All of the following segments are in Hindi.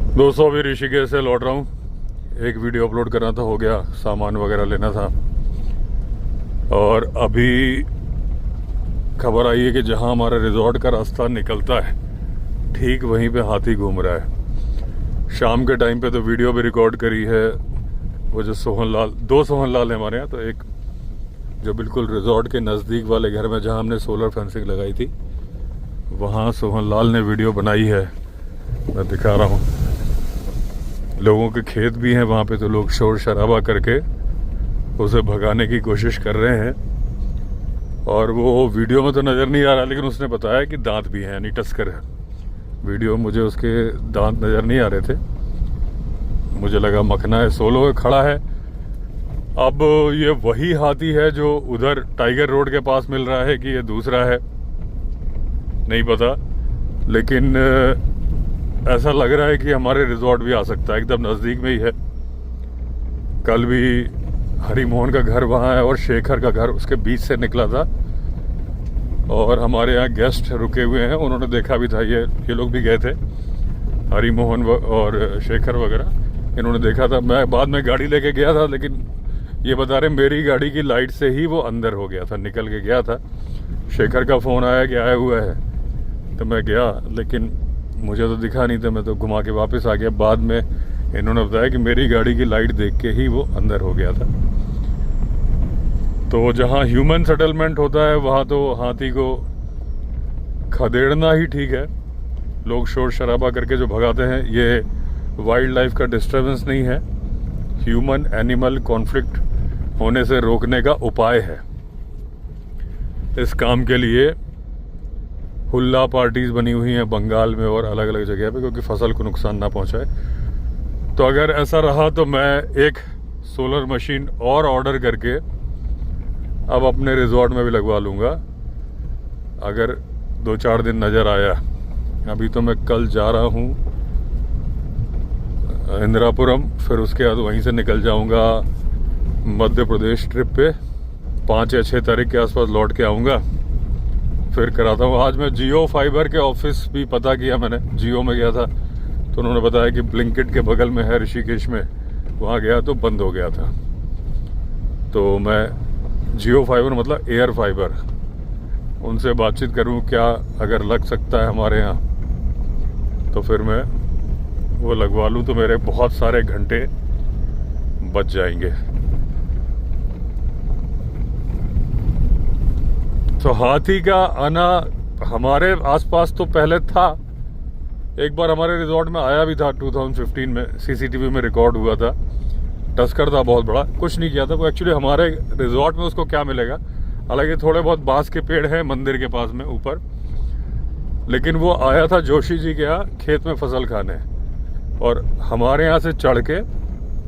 दोस्तों अभी ऋषिकेश से लौट रहा हूँ। एक वीडियो अपलोड करना था, हो गया, सामान वगैरह लेना था। और अभी खबर आई है कि जहाँ हमारा रिजॉर्ट का रास्ता निकलता है ठीक वहीं पे हाथी घूम रहा है। शाम के टाइम पे तो वीडियो भी रिकॉर्ड करी है। वो जो सोहनलाल, दो सोहनलाल है हमारे यहाँ, तो एक जो बिल्कुल रिजॉर्ट के नज़दीक वाले घर में जहाँ हमने सोलर फेंसिंग लगाई थी, वहाँ सोहनलाल ने वीडियो बनाई है। मैं दिखा रहा हूँ। लोगों के खेत भी हैं वहाँ पे, तो लोग शोर शराबा करके उसे भगाने की कोशिश कर रहे हैं। और वो वीडियो में तो नज़र नहीं आ रहा, लेकिन उसने बताया कि दांत भी हैं, यानी टस्कर है। वीडियो मुझे उसके दांत नज़र नहीं आ रहे थे, मुझे लगा मखना है, सोलो खड़ा है। अब ये वही हाथी है जो उधर टाइगर रोड के पास मिल रहा है कि ये दूसरा है, नहीं पता। लेकिन ऐसा लग रहा है कि हमारे रिजॉर्ट भी आ सकता है, एकदम नज़दीक में ही है। कल भी हरी मोहन का घर वहाँ है और शेखर का घर उसके बीच से निकला था। और हमारे यहाँ गेस्ट रुके हुए हैं, उन्होंने देखा भी था। ये लोग भी गए थे, हरी मोहन और शेखर वगैरह, इन्होंने देखा था। मैं बाद में गाड़ी लेके गया था, लेकिन ये बता रहे मेरी गाड़ी की लाइट से ही वो अंदर हो गया था, निकल के गया था। शेखर का फ़ोन आया कि आया हुआ है, तो मैं गया, लेकिन मुझे तो दिखा नहीं था, मैं तो घुमा के वापस आ गया। बाद में इन्होंने बताया कि मेरी गाड़ी की लाइट देख के ही वो अंदर हो गया था। तो जहाँ ह्यूमन सेटलमेंट होता है वहाँ तो हाथी को खदेड़ना ही ठीक है। लोग शोर शराबा करके जो भगाते हैं, ये वाइल्ड लाइफ का डिस्टर्बेंस नहीं है, ह्यूमन एनिमल कॉन्फ्लिक्ट होने से रोकने का उपाय है। इस काम के लिए हुल्ला पार्टीज बनी हुई हैं बंगाल में और अलग अलग जगह पे, क्योंकि फसल को नुकसान ना पहुंचाए। तो अगर ऐसा रहा तो मैं एक सोलर मशीन और ऑर्डर करके अब अपने रिजॉर्ट में भी लगवा लूँगा, अगर 2-4 दिन नज़र आया। अभी तो मैं कल जा रहा हूँ इंदिरापुरम, फिर उसके बाद वहीं से निकल जाऊँगा मध्य प्रदेश ट्रिप पे। 5 या 6 तारीख के आसपास लौट के आऊँगा, फिर कराता हूँ। आज मैं जियो फाइबर के ऑफिस भी पता किया, मैंने जियो में गया था तो उन्होंने बताया कि ब्लिंकिट के बगल में है ऋषिकेश में, वहाँ गया तो बंद हो गया था। तो मैं जियो फाइबर मतलब एयर फाइबर, उनसे बातचीत करूँ क्या अगर लग सकता है हमारे यहाँ, तो फिर मैं वो लगवा लूँ, तो मेरे बहुत सारे घंटे बच जाएंगे। तो हाथी का आना हमारे आसपास तो पहले था, एक बार हमारे रिजॉर्ट में आया भी था 2015 में, सीसीटीवी में रिकॉर्ड हुआ था। टस्कर था बहुत बड़ा, कुछ नहीं किया था वो। एक्चुअली हमारे रिजॉर्ट में उसको क्या मिलेगा, हालांकि थोड़े बहुत बांस के पेड़ हैं मंदिर के पास में ऊपर, लेकिन वो आया था जोशी जी के यहाँ खेत में फसल खाने, और हमारे यहाँ से चढ़ के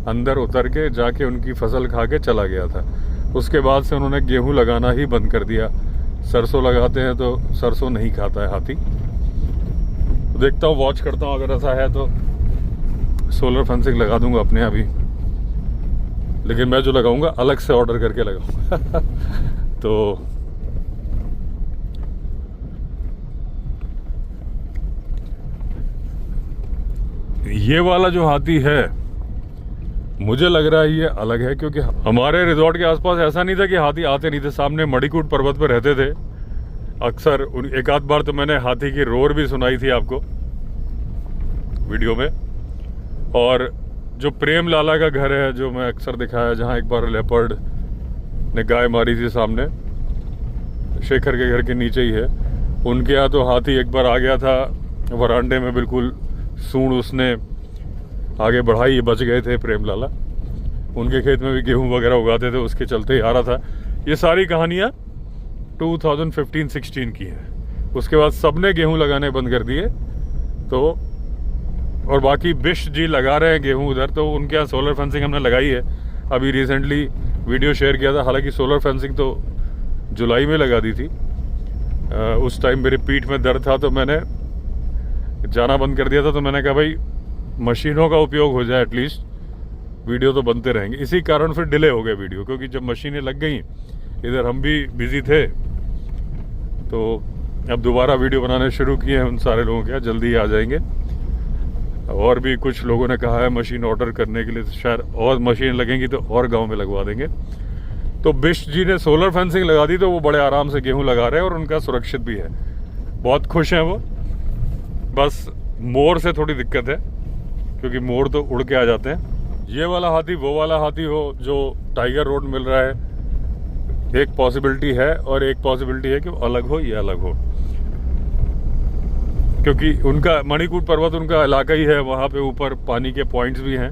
अंदर उतर के जाके उनकी फसल खा के चला गया था। उसके बाद से उन्होंने गेहूँ लगाना ही बंद कर दिया। सरसों लगाते हैं तो सरसों नहीं खाता है हाथी। तो देखता हूँ, वॉच करता हूँ, अगर ऐसा है तो सोलर फेंसिंग लगा दूंगा अपने यहाँ भी, लेकिन मैं जो लगाऊंगा अलग से ऑर्डर करके लगाऊंगा। तो ये वाला जो हाथी है मुझे लग रहा है ये अलग है, क्योंकि हमारे रिजॉर्ट के आसपास ऐसा नहीं था कि हाथी आते नहीं थे। सामने मणिकूट पर्वत पर रहते थे अक्सर। एक आध बार तो मैंने हाथी की रोर भी सुनाई थी आपको वीडियो में। और जो प्रेम लाला का घर है, जो मैं अक्सर दिखाया, जहाँ एक बार लेपर्ड ने गाय मारी थी सामने, शेखर के घर के नीचे ही है, उनके यहाँ तो हाथी एक बार आ गया था वरांडे में, बिल्कुल सूंड उसने आगे बढ़ाई, ये बच गए थे प्रेम लाला। उनके खेत में भी गेहूं वगैरह उगाते थे, उसके चलते ही आ रहा था। ये सारी कहानियाँ 2015-16 की हैं। उसके बाद सबने गेहूं लगाने बंद कर दिए, तो और बाकी बिश जी लगा रहे हैं गेहूं उधर, तो उनके यहाँ सोलर फेंसिंग हमने लगाई है। अभी रिसेंटली वीडियो शेयर किया था, हालांकि सोलर फेंसिंग तो जुलाई में लगा दी थी। उस टाइम मेरे पीठ में दर्द था तो मैंने जाना बंद कर दिया था। तो मैंने कहा भाई मशीनों का उपयोग हो जाए, एटलीस्ट वीडियो तो बनते रहेंगे। इसी कारण फिर डिले हो गया वीडियो, क्योंकि जब मशीनें लग गई, इधर हम भी बिजी थे, तो अब दोबारा वीडियो बनाने शुरू किए हैं उन सारे लोगों के, जल्दी आ जाएंगे। और भी कुछ लोगों ने कहा है मशीन ऑर्डर करने के लिए, तो शायद और मशीन लगेंगी तो और गांव में लगवा देंगे। तो बिष्ट जी ने सोलर फेंसिंग लगा दी, तो वो बड़े आराम से गेहूं लगा रहे हैं और उनका सुरक्षित भी है, बहुत खुश हैं वो। बस मोर से थोड़ी दिक्कत है, क्योंकि मोर तो उड़ के आ जाते हैं। ये वाला हाथी वो वाला हाथी हो जो टाइगर रोड मिल रहा है, एक पॉसिबिलिटी है, और एक पॉसिबिलिटी है कि वो अलग हो, ये अलग हो, क्योंकि उनका मणिकूट पर्वत उनका इलाका ही है, वहाँ पे ऊपर पानी के पॉइंट्स भी हैं।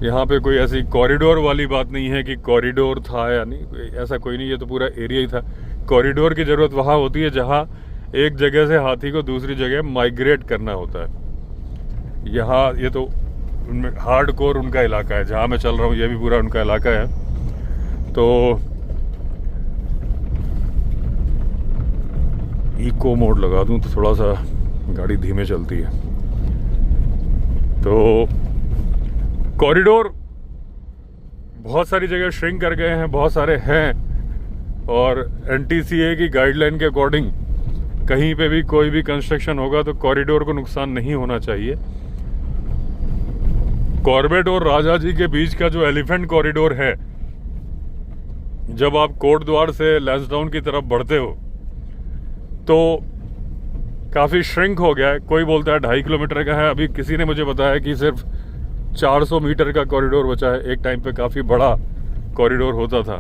यहाँ पे कोई ऐसी कॉरिडोर वाली बात नहीं है कि कॉरिडोर था या नहीं, ऐसा कोई नहीं, ये तो पूरा एरिया ही था। कॉरिडोर की ज़रूरत वहाँ होती है जहाँ एक जगह से हाथी को दूसरी जगह माइग्रेट करना होता है। यहाँ ये तो हार्ड कोर उनका इलाका है, जहाँ मैं चल रहा हूँ ये भी पूरा उनका इलाका है। तो इको मोड लगा दूँ तो थोड़ा सा गाड़ी धीमे चलती है। तो कॉरिडोर बहुत सारी जगह श्रिंक कर गए हैं, बहुत सारे हैं, और NTCA की गाइडलाइन के अकॉर्डिंग कहीं पे भी कोई भी कंस्ट्रक्शन होगा तो कॉरिडोर को नुकसान नहीं होना चाहिए। कॉर्बेट और राजा जी के बीच का जो एलिफेंट कॉरिडोर है, जब आप कोट द्वार से लैंसडाउन की तरफ बढ़ते हो तो काफ़ी श्रिंक हो गया है। कोई बोलता है 2.5 किलोमीटर का है, अभी किसी ने मुझे बताया कि सिर्फ 400 मीटर का कॉरिडोर बचा है। एक टाइम पे काफ़ी बड़ा कॉरिडोर होता था।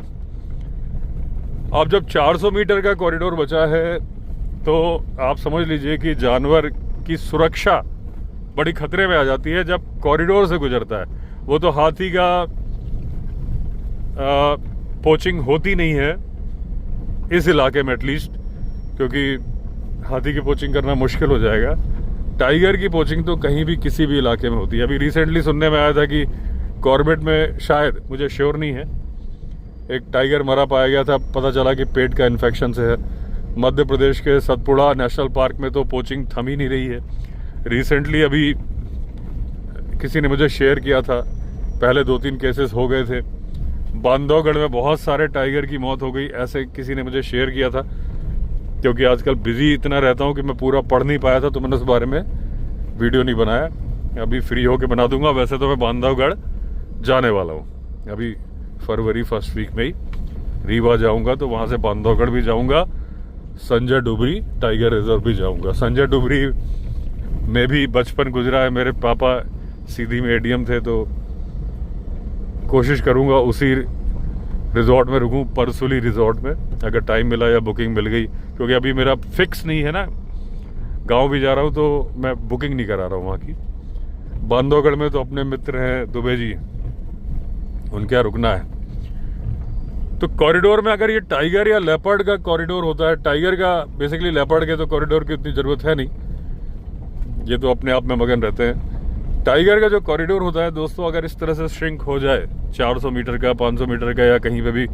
अब जब 400 मीटर का कॉरिडोर बचा है तो आप समझ लीजिए कि जानवर की सुरक्षा बड़ी खतरे में आ जाती है जब कॉरिडोर से गुजरता है। वो तो हाथी का पोचिंग होती नहीं है इस इलाके में एटलीस्ट, क्योंकि हाथी की पोचिंग करना मुश्किल हो जाएगा। टाइगर की पोचिंग तो कहीं भी किसी भी इलाके में होती है। अभी रिसेंटली सुनने में आया था कि कॉर्बेट में, शायद, मुझे श्योर नहीं है, एक टाइगर मरा पाया गया था। पता चला कि पेट का इन्फेक्शन से है। मध्य प्रदेश के सतपुड़ा नेशनल पार्क में तो पोचिंग थम ही नहीं रही है। रिसेंटली अभी किसी ने मुझे शेयर किया था, पहले 2-3 केसेस हो गए थे। बांधवगढ़ में बहुत सारे टाइगर की मौत हो गई, ऐसे किसी ने मुझे शेयर किया था। क्योंकि आजकल बिजी इतना रहता हूँ कि मैं पूरा पढ़ नहीं पाया था, तो मैंने उस बारे में वीडियो नहीं बनाया। अभी फ्री होके बना दूंगा। वैसे तो मैं बांधवगढ़ जाने वाला हूँ, अभी फरवरी फर्स्ट वीक में ही रीवा जाऊंगा, तो वहाँ से बांधवगढ़ भी जाऊंगा, संजय डुबरी टाइगर रिजर्व भी जाऊंगा। संजय डुबरी में भी बचपन गुजरा है, मेरे पापा सीधी में ADM थे, तो कोशिश करूंगा उसी रिजॉर्ट में रुकूं, परसुली रिजॉर्ट में, अगर टाइम मिला या बुकिंग मिल गई। क्योंकि अभी मेरा फिक्स नहीं है ना, गांव भी जा रहा हूं तो मैं बुकिंग नहीं करा रहा हूं वहाँ की। बांधवगढ़ में तो अपने मित्र हैं दुबे जी, उनके यहाँ रुकना है। तो कॉरिडोर में अगर ये टाइगर या लेपर्ड का कॉरिडोर होता है, टाइगर का बेसिकली, लेपर्ड के तो कॉरिडोर की उतनी ज़रूरत है नहीं, ये तो अपने आप में मगन रहते हैं। टाइगर का जो कॉरिडोर होता है दोस्तों, अगर इस तरह से श्रिंक हो जाए, 400 मीटर का, 500 मीटर का, या कहीं पे भी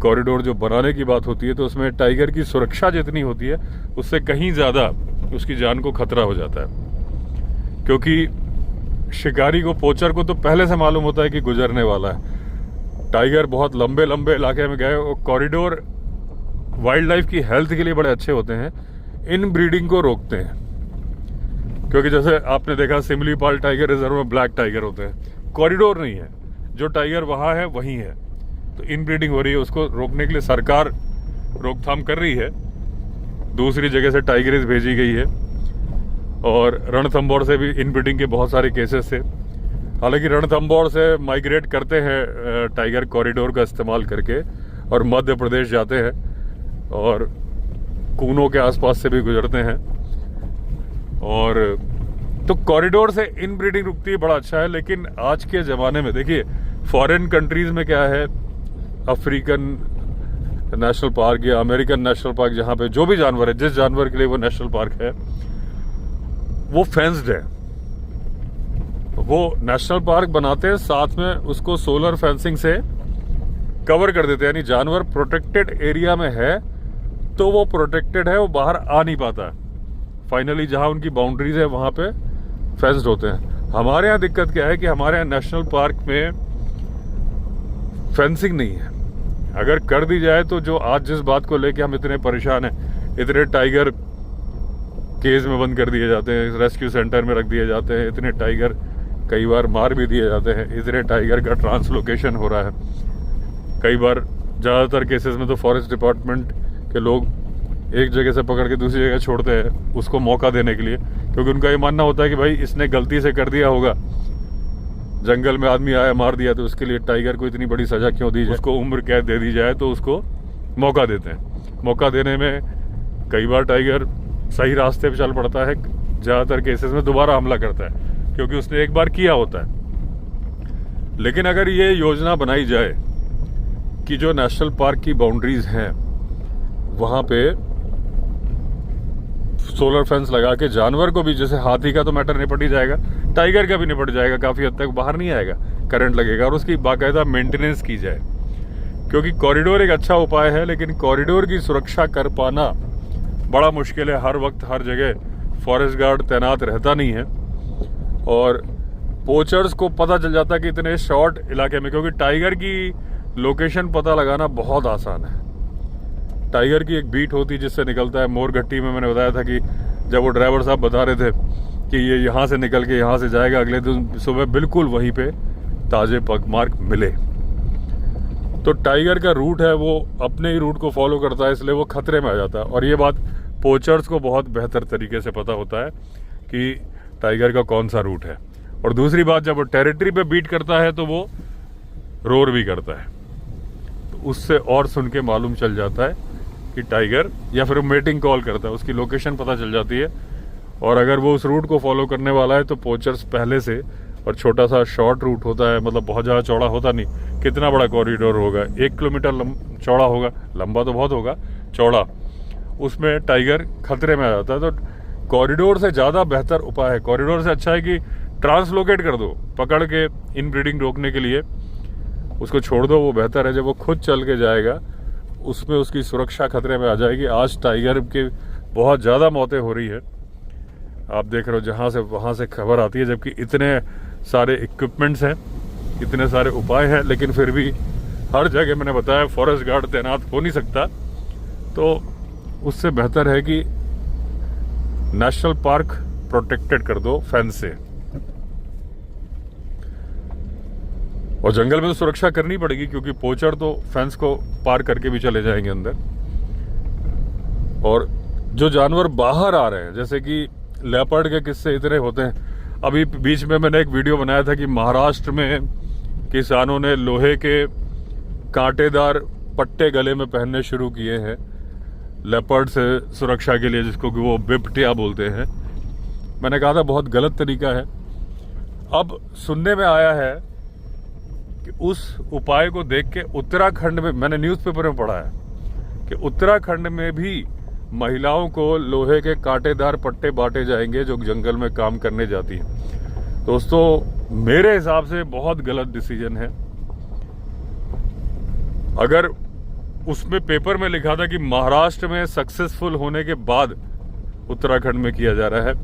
कॉरिडोर जो बनाने की बात होती है, तो उसमें टाइगर की सुरक्षा जितनी होती है उससे कहीं ज़्यादा उसकी जान को खतरा हो जाता है। क्योंकि शिकारी को, पोचर को तो पहले से मालूम होता है कि गुजरने वाला है। टाइगर बहुत लंबे लंबे इलाके में गए, और कॉरिडोर वाइल्ड लाइफ की हेल्थ के लिए बड़े अच्छे होते हैं, इन ब्रीडिंग को रोकते हैं। क्योंकि जैसे आपने देखा सिमलीपाल टाइगर रिजर्व में ब्लैक टाइगर होते हैं, कॉरिडोर नहीं है, जो टाइगर वहाँ है वहीं है, तो इन ब्रीडिंग हो रही है। उसको रोकने के लिए सरकार रोकथाम कर रही है, दूसरी जगह से टाइगरेज भेजी गई है, और रणथंभौर से भी इन ब्रीडिंग के बहुत सारे केसेस थे। हालांकि रणथंभौर से माइग्रेट करते हैं टाइगर कॉरिडोर का इस्तेमाल करके, और मध्य प्रदेश जाते हैं, और कूनों के आसपास से भी गुजरते हैं। और तो कॉरिडोर से इन ब्रीडिंग रुकती है, बड़ा अच्छा है। लेकिन आज के ज़माने में देखिए, फॉरेन कंट्रीज़ में क्या है, अफ्रीकन नेशनल पार्क या अमेरिकन नेशनल पार्क, जहाँ पे जो भी जानवर है, जिस जानवर के लिए वो नेशनल पार्क है, वो फेंस्ड है। वो नेशनल पार्क बनाते हैं, साथ में उसको सोलर फेंसिंग से कवर कर देते हैं, यानी जानवर प्रोटेक्टेड एरिया में है तो वो प्रोटेक्टेड है, वो बाहर आ नहीं पाता। फाइनली जहाँ उनकी बाउंड्रीज है वहाँ पे फेंस्ड होते हैं। हमारे यहाँ दिक्कत क्या है कि हमारे यहाँ नेशनल पार्क में फेंसिंग नहीं है। अगर कर दी जाए तो जो आज जिस बात को लेके हम इतने परेशान हैं, इतने टाइगर केज में बंद कर दिए जाते हैं, रेस्क्यू सेंटर में रख दिए जाते हैं। इतने टाइगर कई बार मार भी दिए जाते हैं। इतने टाइगर का ट्रांसलोकेशन हो रहा है कई बार। ज़्यादातर केसेस में तो फॉरेस्ट डिपार्टमेंट के लोग एक जगह से पकड़ के दूसरी जगह छोड़ते हैं उसको मौका देने के लिए, क्योंकि उनका ये मानना होता है कि भाई इसने गलती से कर दिया होगा, जंगल में आदमी आया मार दिया, तो उसके लिए टाइगर को इतनी बड़ी सज़ा क्यों दी जाए, उसको उम्र कैद दे दी जाए, तो उसको मौका देते हैं। मौका देने में कई बार टाइगर सही रास्ते पे चल पड़ता है, ज़्यादातर केसेस में दोबारा हमला करता है क्योंकि उसने एक बार किया होता है। लेकिन अगर ये योजना बनाई जाए कि जो नेशनल पार्क की बाउंड्रीज हैं वहाँ पे सोलर फेंस लगा के जानवर को भी, जैसे हाथी का तो मैटर निपट ही जाएगा, टाइगर का भी निपट जाएगा, काफ़ी हद तक बाहर नहीं आएगा, करंट लगेगा, और उसकी बाकायदा मेंटेनेंस की जाए। क्योंकि कॉरिडोर एक अच्छा उपाय है, लेकिन कॉरिडोर की सुरक्षा कर पाना बड़ा मुश्किल है। हर वक्त हर जगह फॉरेस्ट गार्ड तैनात रहता नहीं है, और पोचर्स को पता चल जाता है कि इतने शॉर्ट इलाके में, क्योंकि टाइगर की लोकेशन पता लगाना बहुत आसान है। टाइगर की एक बीट होती है जिससे निकलता है। मोरघट्टी में मैंने बताया था कि जब वो ड्राइवर साहब बता रहे थे कि ये यहाँ से निकल के यहाँ से जाएगा, अगले दिन सुबह बिल्कुल वहीं पे ताज़े पगमार्क मिले। तो टाइगर का रूट है वो अपने ही रूट को फॉलो करता है, इसलिए वो खतरे में आ जाता है। और ये बात पोचर्स को बहुत बेहतर तरीके से पता होता है कि टाइगर का कौन सा रूट है। और दूसरी बात, जब वो टेरिटरी पे बीट करता है तो वो रोर भी करता है, तो उससे और सुन के मालूम चल जाता है कि टाइगर, या फिर मेटिंग कॉल करता है, उसकी लोकेशन पता चल जाती है। और अगर वो उस रूट को फॉलो करने वाला है तो पोचर्स पहले से, और छोटा सा शॉर्ट रूट होता है, मतलब बहुत ज़्यादा चौड़ा होता नहीं। कितना बड़ा कॉरिडोर होगा? 1 किलोमीटर चौड़ा होगा, लंबा तो बहुत होगा, चौड़ा, उसमें टाइगर खतरे में आ जाता है। तो कॉरिडोर से ज़्यादा बेहतर उपाय है, कॉरिडोर से अच्छा है कि ट्रांसलोकेट कर दो, पकड़ के इन ब्रीडिंग रोकने के लिए उसको छोड़ दो, वो बेहतर है। जब वो खुद चल के जाएगा उसमें उसकी सुरक्षा खतरे में आ जाएगी। आज टाइगर की बहुत ज़्यादा मौतें हो रही है, आप देख रहे हो, जहाँ से वहाँ से खबर आती है, जबकि इतने सारे इक्विपमेंट्स हैं, इतने सारे उपाय हैं, लेकिन फिर भी हर जगह मैंने बताया फॉरेस्ट गार्ड तैनात हो नहीं सकता। तो उससे बेहतर है कि नेशनल पार्क प्रोटेक्टेड कर दो फेंस से, और जंगल में तो सुरक्षा करनी पड़ेगी, क्योंकि पोचर तो फेंस को पार करके भी चले जाएंगे अंदर। और जो जानवर बाहर आ रहे हैं, जैसे कि लेपर्ड के किस्से इतने होते हैं। अभी बीच में मैंने एक वीडियो बनाया था कि महाराष्ट्र में किसानों ने लोहे के कांटेदार पट्टे गले में पहनने शुरू किए हैं लेपर्ड से सुरक्षा के लिए, जिसको कि वो बिबटिया बोलते हैं। मैंने कहा था बहुत गलत तरीका है। अब सुनने में आया है कि उस उपाय को देख के उत्तराखंड में, मैंने न्यूज़पेपर में पढ़ा है कि उत्तराखंड में भी महिलाओं को लोहे के कांटेदार पट्टे बांटे जाएंगे जो जंगल में काम करने जाती हैं। दोस्तों, मेरे हिसाब से बहुत गलत डिसीजन है। अगर उसमें पेपर में लिखा था कि महाराष्ट्र में सक्सेसफुल होने के बाद उत्तराखंड में किया जा रहा है,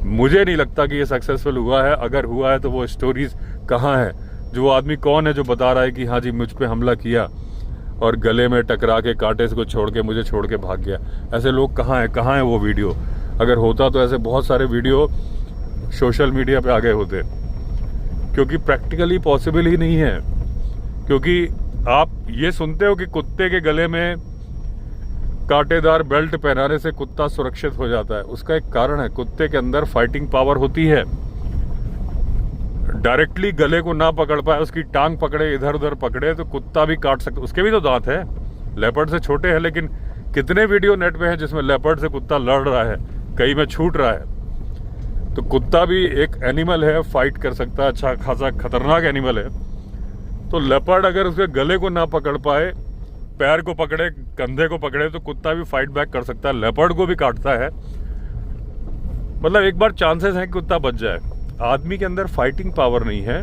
मुझे नहीं लगता कि ये सक्सेसफुल हुआ है। अगर हुआ है तो वो स्टोरीज कहाँ है? जो आदमी कौन है जो बता रहा है कि हाँ जी मुझ पे हमला किया और गले में टकरा के कांटे को छोड़ के मुझे छोड़ के भाग गया? ऐसे लोग कहाँ हैं? कहाँ है वो वीडियो? अगर होता तो ऐसे बहुत सारे वीडियो सोशल मीडिया पे आ गए होते, क्योंकि प्रैक्टिकली पॉसिबल ही नहीं है। क्योंकि आप ये सुनते हो कि कुत्ते के गले में कांटेदार बेल्ट पहनाने से कुत्ता सुरक्षित हो जाता है। उसका एक कारण है, कुत्ते के अंदर फाइटिंग पावर होती है। डायरेक्टली गले को ना पकड़ पाए, उसकी टांग पकड़े, इधर उधर पकड़े तो कुत्ता भी काट सकता। उसके भी तो दांत है, लेपर्ड से छोटे हैं, लेकिन कितने वीडियो नेट पे हैं जिसमें लेपर्ड से कुत्ता लड़ रहा है, कई में छूट रहा है। तो कुत्ता भी एक एनिमल है, फाइट कर सकता है, अच्छा खासा खतरनाक एनिमल है। तो लेपर्ड अगर उसके गले को ना पकड़ पाए, पैर को पकड़े, कंधे को पकड़े, तो कुत्ता भी फाइट बैक कर सकता है, लेपर्ड को भी काटता है। मतलब एक बार चांसेस हैं कि कुत्ता बच जाए। आदमी के अंदर फाइटिंग पावर नहीं है।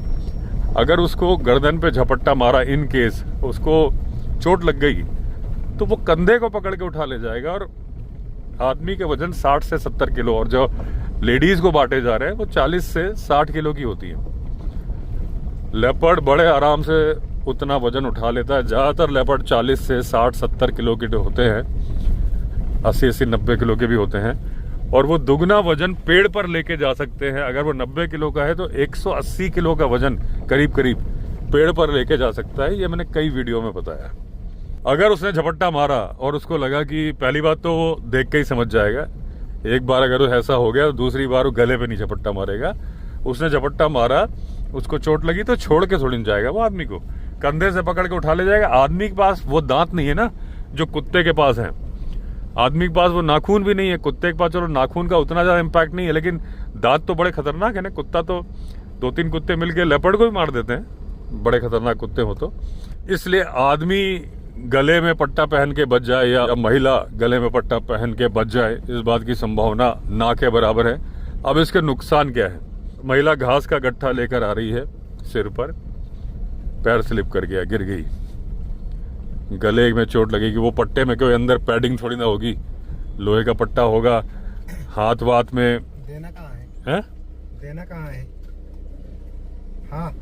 अगर उसको गर्दन पे झपट्टा मारा, इन केस उसको चोट लग गई, तो वो कंधे को पकड़ के उठा ले जाएगा। और आदमी के वजन 60 से 70 किलो, और जो लेडीज को बांटे जा रहे हैं वो 40 से 60 किलो की होती है। लेपर्ड बड़े आराम से उतना वजन उठा लेता है। ज़्यादातर लेपर्ड 40 से 60-70 किलो के होते हैं, 80-90 किलो के भी होते हैं। और वो दुगना वजन पेड़ पर लेके जा सकते हैं। अगर वो 90 किलो का है तो 180 किलो का वजन करीब करीब पेड़ पर लेके जा सकता है। ये मैंने कई वीडियो में बताया। अगर उसने झपट्टा मारा और उसको लगा कि पहली बात तो वो देख के ही समझ जाएगा, एक बार अगर ऐसा हो गया तो दूसरी बार वो गले पे नहीं झपट्टा मारेगा। उसने झपट्टा मारा, उसको चोट लगी तो छोड़ के थोड़ी जाएगा, वो आदमी को कंधे से पकड़ के उठा ले जाएगा। आदमी के पास वो दांत नहीं है ना जो कुत्ते के पास है, आदमी के पास वो नाखून भी नहीं है। कुत्ते के पास चलो नाखून का उतना ज्यादा इम्पैक्ट नहीं है, लेकिन दांत तो बड़े खतरनाक है ना। कुत्ता तो 2-3 कुत्ते मिलके लेपर्ड को भी मार देते हैं, बड़े खतरनाक कुत्ते हो तो। इसलिए आदमी गले में पट्टा पहन के बच जाए या महिला गले में पट्टा पहन के बच जाए, इस बात की संभावना ना के बराबर है। अब इसके नुकसान क्या है? महिला घास का गट्ठा लेकर आ रही है सिर पर, पैर स्लिप कर गया, गिर गई, गले में चोट लगेगी। वो पट्टे में कोई अंदर पैडिंग थोड़ी ना होगी, लोहे का पट्टा होगा। हाथ वाथ में देना कहाँ है? देना कहाँ है? हाँ,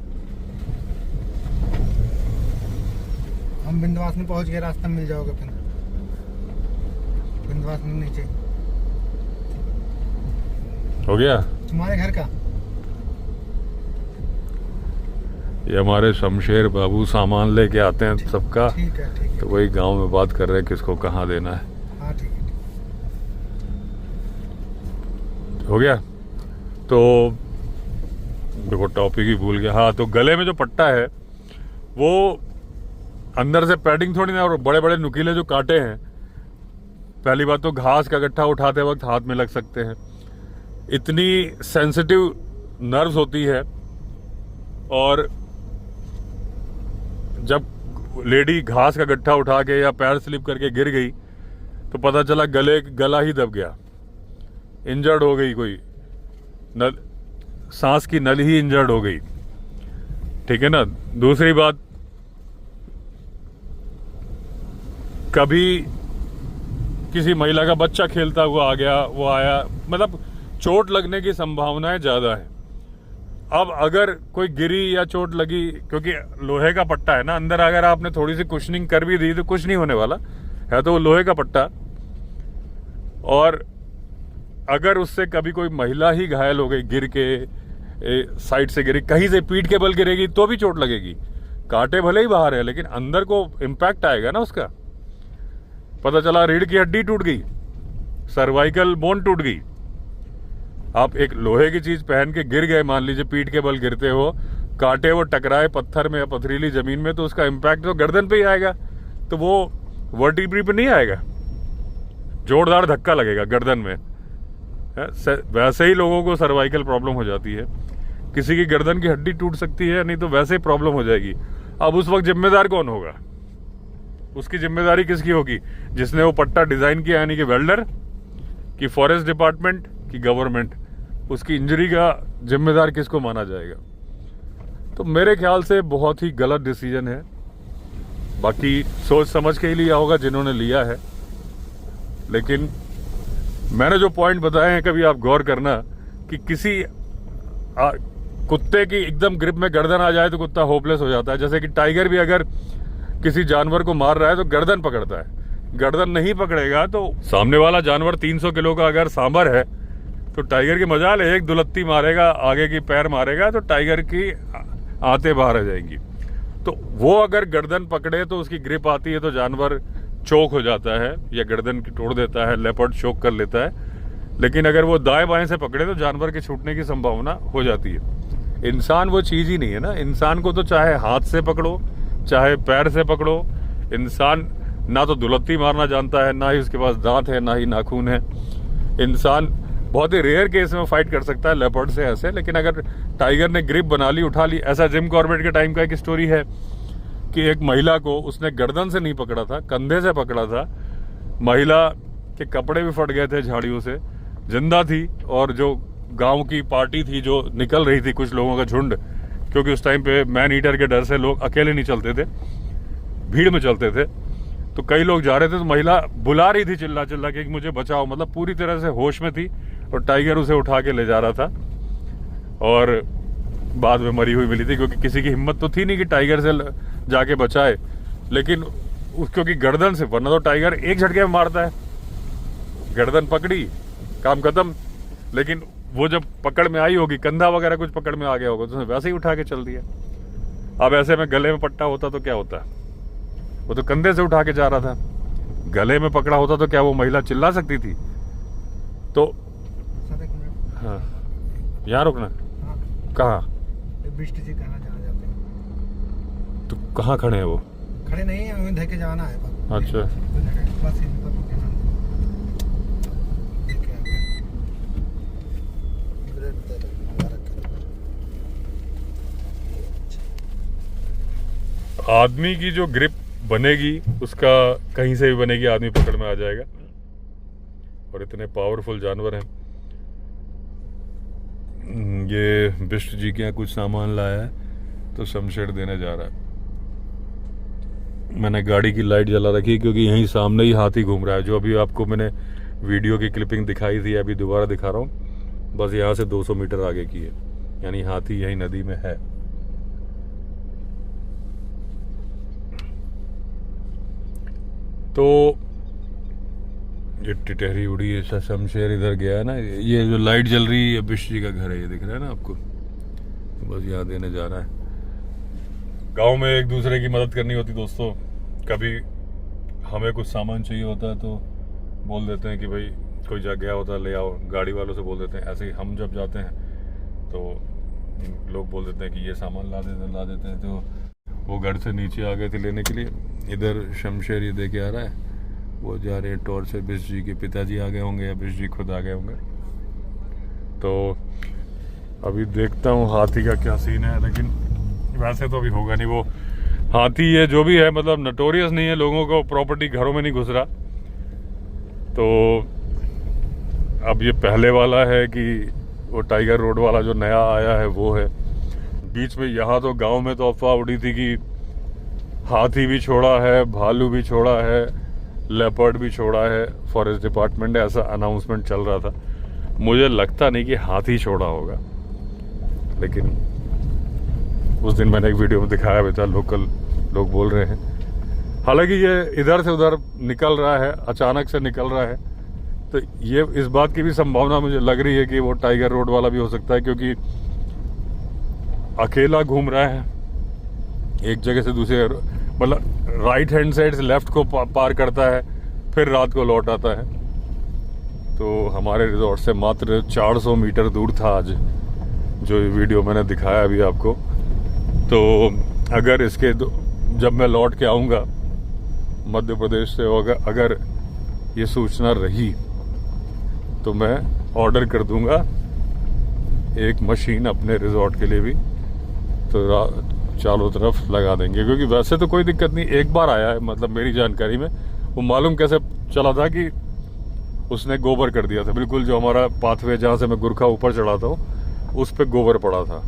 हम विंध्यवासिनी पहुंच गए, रास्ता मिल जाओगे फिर। विंध्यवासिनी नीचे हो गया। तुम्हारे घर का ये हमारे शमशेर बाबू सामान लेके आते हैं सबका, ठीक है। तो वही गांव में बात कर रहे हैं किसको कहाँ देना है। हाँ ठीक है। हो गया। तो देखो टॉपिक ही भूल गया। हाँ, तो गले में जो पट्टा है वो अंदर से पैडिंग थोड़ी ना, और बड़े बड़े नुकीले जो कांटे हैं, पहली बात तो घास का गट्ठा उठाते वक्त हाथ में लग सकते हैं। इतनी सेंसिटिव नर्व्स होती है, और जब लेडी घास का गट्ठा उठा के या पैर स्लिप करके गिर गई तो पता चला गला ही दब गया, इंजर्ड हो गई, कोई सांस की नली ही इंजर्ड हो गई। ठीक है ना। दूसरी बात, कभी किसी महिला का बच्चा खेलता हुआ आ गया, वो आया, मतलब चोट लगने की संभावनाएं ज्यादा है। अब अगर कोई गिरी या चोट लगी, क्योंकि लोहे का पट्टा है ना अंदर, अगर आपने थोड़ी सी कुशनिंग कर भी दी तो कुछ नहीं होने वाला है, तो वो लोहे का पट्टा। और अगर उससे कभी कोई महिला ही घायल हो गई, गिर के साइड से गिरी, कहीं से पीठ के बल गिरेगी तो भी चोट लगेगी। कांटे भले ही बाहर है लेकिन अंदर को इम्पैक्ट आएगा ना उसका। पता चला रीढ़ की हड्डी टूट गई, सर्वाइकल बोन टूट गई। आप एक लोहे की चीज पहन के गिर गए, मान लीजिए पीठ के बल गिरते हो, कांटे वो टकराए पत्थर में या पथरीली जमीन में, तो उसका इम्पैक्ट तो गर्दन पे ही आएगा, तो वो वर्टिब्री पे नहीं आएगा, जोरदार धक्का लगेगा गर्दन में। वैसे ही लोगों को सर्वाइकल प्रॉब्लम हो जाती है, किसी की गर्दन की हड्डी टूट सकती है, नहीं तो वैसे ही प्रॉब्लम हो जाएगी। अब उस वक्त जिम्मेदार कौन होगा? उसकी जिम्मेदारी किसकी होगी? जिसने वो पट्टा डिजाइन किया, यानी कि वेल्डर, कि फॉरेस्ट डिपार्टमेंट, की गवर्नमेंट? उसकी इंजरी का जिम्मेदार किसको माना जाएगा? तो मेरे ख्याल से बहुत ही गलत डिसीजन है। बाकी सोच समझ के ही लिया होगा जिन्होंने लिया है, लेकिन मैंने जो पॉइंट बताए हैं कभी आप गौर करना कि किसी कुत्ते की एकदम ग्रिप में गर्दन आ जाए तो कुत्ता होपलेस हो जाता है। जैसे कि टाइगर भी अगर किसी जानवर को मार रहा है तो गर्दन पकड़ता है, गर्दन नहीं पकड़ेगा तो सामने वाला जानवर 300 किलो का अगर सांबर है तो टाइगर की मजाल है, एक दुलत्ती मारेगा, आगे की पैर मारेगा तो टाइगर की आंतें बाहर आ जाएंगी। तो वो अगर गर्दन पकड़े तो उसकी ग्रिप आती है तो जानवर चोक हो जाता है या गर्दन की तोड़ देता है, लेपर्ड चोक कर लेता है। लेकिन अगर वो दाएं बाएं से पकड़े तो जानवर के छूटने की संभावना हो जाती है। इंसान वो चीज ही नहीं है ना। इंसान को तो चाहे हाथ से पकड़ो चाहे पैर से पकड़ो, इंसान ना तो दुलत्ती मारना जानता है, ना ही उसके पास दांत है, ना ही नाखून है। इंसान बहुत ही रेयर केस में फाइट कर सकता है लेपर्ड से ऐसे, लेकिन अगर टाइगर ने ग्रिप बना ली, उठा ली। ऐसा जिम कॉर्बेट के टाइम का एक स्टोरी है कि एक महिला को उसने गर्दन से नहीं पकड़ा था, कंधे से पकड़ा था। महिला के कपड़े भी फट गए थे झाड़ियों से, जिंदा थी, और जो गांव की पार्टी थी जो निकल रही थी, कुछ लोगों का झुंड, क्योंकि उस टाइम पे मैन ईटर के डर से लोग अकेले नहीं चलते थे, भीड़ में चलते थे, तो कई लोग जा रहे थे, तो महिला बुला रही थी चिल्ला चिल्ला के मुझे बचाओ, मतलब पूरी तरह से होश में थी, और टाइगर उसे उठा के ले जा रहा था और बाद में मरी हुई मिली थी, क्योंकि किसी की हिम्मत तो थी नहीं कि टाइगर से जाके बचाए, लेकिन क्योंकि गर्दन से, वरना तो टाइगर एक झटके में मारता है। गर्दन पकड़ी, काम खत्म। लेकिन वो जब पकड़ में आई होगी, कंधा वगैरह कुछ पकड़ में आ गया होगा, तो उसने वैसे ही उठा के चल दिया। अब ऐसे में गले में पट्टा होता तो क्या होता? वो तो कंधे से उठा के जा रहा था। गले में पकड़ा होता तो क्या वो महिला चिल्ला सकती थी? तो सर एक मिनट। हाँ, यहाँ रुकना। हाँ, कहाँ? ये बिष्ट जी कहाँ जहाँ जाते हैं? तो कहाँ खड़े हैं वो? खड़े नहीं है, उन्हें धके जाना है बस। अच्छा। बस यहीं पर रुके ना। ठीक है, आ गया। ब्रेक दे दो, रख दो। आदमी की जो ग्रिप बनेगी उसका कहीं से भी बनेगी, आदमी पकड़ में आ जाएगा। और इतने पावरफुल जानवर हैं। ये बिष्ट जी के यहाँ कुछ सामान लाया है तो शमशेर देने जा रहा है। मैंने गाड़ी की लाइट जला रखी क्योंकि यहीं सामने ही हाथी घूम रहा है। जो अभी आपको मैंने वीडियो की क्लिपिंग दिखाई थी, अभी दोबारा दिखा रहा हूँ। बस यहाँ से 200 मीटर आगे की है, यानी हाथी यहीं नदी में है। तो ये टिटहरी उड़ी है, शमशेर इधर गया है ना। ये जो लाइट जल रही है बिष्ट जी का घर है, ये दिख रहा है ना आपको। तो बस यहाँ देने जा रहा है। गांव में एक दूसरे की मदद करनी होती दोस्तों। कभी हमें कुछ सामान चाहिए होता है तो बोल देते हैं कि भाई कोई जा गया होता है ले आओ, गाड़ी वालों से बोल देते हैं। ऐसे ही हम जब जाते हैं तो लोग बोल देते हैं कि ये सामान ला देते हैं। तो वो घर से नीचे आ गए थे लेने के लिए। इधर शमशेर ये दे के आ रहा है, वो जा रहे हैं टॉर्च से। बिष्ट जी के पिताजी आ गए होंगे या बिष्ट जी खुद आ गए होंगे। तो अभी देखता हूँ हाथी का क्या सीन है। लेकिन वैसे तो अभी होगा नहीं। वो हाथी ये जो भी है मतलब नटोरियस नहीं है, लोगों को प्रॉपर्टी घरों में नहीं घुस रहा। तो अब ये पहले वाला है कि वो टाइगर रोड वाला जो नया आया है वो है। बीच में यहाँ तो गांव में तो अफवाह उड़ी थी कि हाथी भी छोड़ा है, भालू भी छोड़ा है, लेपर्ड भी छोड़ा है। फॉरेस्ट डिपार्टमेंट ने ऐसा अनाउंसमेंट चल रहा था। मुझे लगता नहीं कि हाथी छोड़ा होगा, लेकिन उस दिन मैंने एक वीडियो में दिखाया भी था, लोकल लोग बोल रहे हैं। हालांकि ये इधर से उधर निकल रहा है, अचानक से निकल रहा है। तो ये इस बात की भी संभावना मुझे लग रही है कि वो टाइगर रोड वाला भी हो सकता है, क्योंकि अकेला घूम रहा है एक जगह से दूसरे, मतलब राइट हैंड साइड से लेफ्ट को पार करता है, फिर रात को लौट आता है। तो हमारे रिजॉर्ट से मात्र 400 मीटर दूर था आज जो वीडियो मैंने दिखाया अभी आपको। तो अगर इसके जब मैं लौट के आऊँगा मध्य प्रदेश से, अगर ये सूचना रही तो मैं ऑर्डर कर दूंगा एक मशीन अपने रिजॉर्ट के लिए भी, तो चारों तरफ लगा देंगे। क्योंकि वैसे तो कोई दिक्कत नहीं, एक बार आया है मतलब मेरी जानकारी में। वो मालूम कैसे चला था कि उसने गोबर कर दिया था, बिल्कुल जो हमारा पाथवे जहाँ से मैं गुरखा ऊपर चढ़ाता हूँ उस पर गोबर पड़ा था।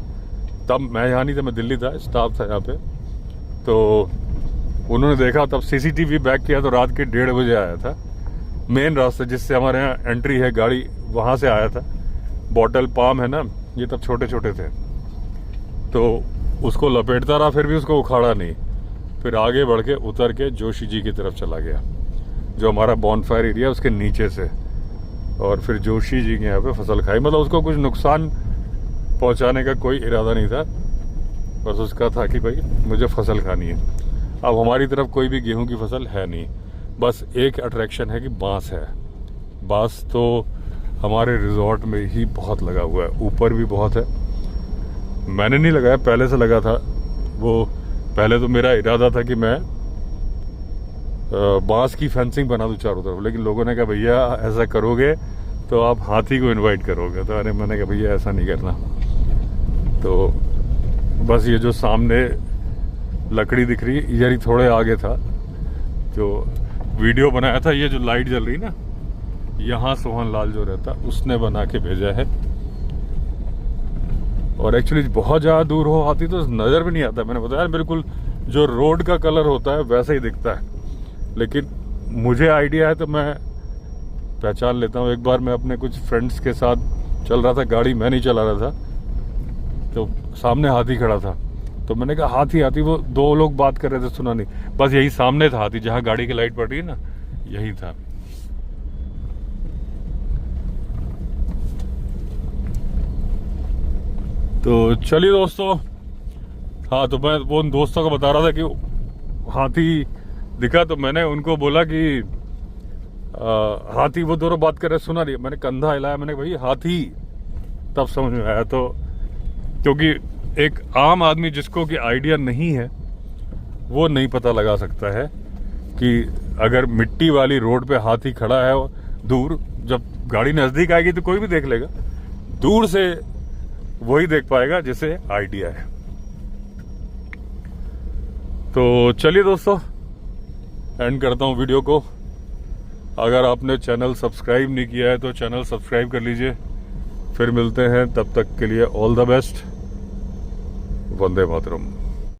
तब मैं यहाँ नहीं था, मैं दिल्ली था, स्टाफ था यहाँ पे। तो उन्होंने देखा, तब सीसीटीवी बैक किया तो रात के 1:30 बजे आया था। मेन रास्ते जिससे हमारे यहाँ एंट्री है गाड़ी, वहाँ से आया था। बॉटल पाम है ना, ये तब छोटे छोटे थे। तो उसको लपेटता रहा, फिर भी उसको उखाड़ा नहीं। फिर आगे बढ़ के उतर के जोशी जी की तरफ चला गया, जो हमारा बॉनफायर एरिया उसके नीचे से। और फिर जोशी जी के यहाँ पे फसल खाई। मतलब उसको कुछ नुकसान पहुँचाने का कोई इरादा नहीं था, बस उसका था कि भाई मुझे फसल खानी है। अब हमारी तरफ कोई भी गेहूं की फसल है नहीं, बस एक अट्रैक्शन है कि बांस है। बांस तो हमारे रिजॉर्ट में ही बहुत लगा हुआ है, ऊपर भी बहुत है। मैंने नहीं लगाया, पहले से लगा था। वो पहले तो मेरा इरादा था कि मैं बांस की फेंसिंग बना दूं चारों तरफ, लेकिन लोगों ने कहा भैया ऐसा करोगे तो आप हाथी को इनवाइट करोगे। तो अरे मैंने कहा भैया ऐसा नहीं करना। तो बस ये जो सामने लकड़ी दिख रही है, इधर ही थोड़े आगे था जो वीडियो बनाया था। ये जो लाइट जल रही ना, यहाँ सोहन लाल जो रहता उसने बना के भेजा है। और एक्चुअली बहुत ज़्यादा दूर हो हाथी तो नज़र भी नहीं आता। मैंने बताया बिल्कुल जो रोड का कलर होता है वैसा ही दिखता है, लेकिन मुझे आइडिया है तो मैं पहचान लेता हूँ। एक बार मैं अपने कुछ फ्रेंड्स के साथ चल रहा था, गाड़ी मैं नहीं चला रहा था, तो सामने हाथी खड़ा था। तो मैंने कहा हाथी हाथी, वो 2 लोग बात कर रहे थे, सुना नहीं। बस यही सामने था हाथी, जहाँ गाड़ी की लाइट पड़ रही है ना, यही था। तो चलिए दोस्तों, हाँ तो मैं वो उन दोस्तों को बता रहा था कि हाथी दिखा, तो मैंने उनको बोला कि हाथी, वो दोनों बात कर रहे सुना नहीं, मैंने कंधा हिलाया, मैंने भाई हाथी, तब समझ में आया। तो क्योंकि एक आम आदमी जिसको कि आइडिया नहीं है वो नहीं पता लगा सकता है कि अगर मिट्टी वाली रोड पे हाथी खड़ा है दूर, जब गाड़ी नज़दीक आएगी तो कोई भी देख लेगा, दूर से वही देख पाएगा जिसे आइडिया है। तो चलिए दोस्तों, एंड करता हूँ वीडियो को। अगर आपने चैनल सब्सक्राइब नहीं किया है तो चैनल सब्सक्राइब कर लीजिए। फिर मिलते हैं, तब तक के लिए all the best. Vande Mataram.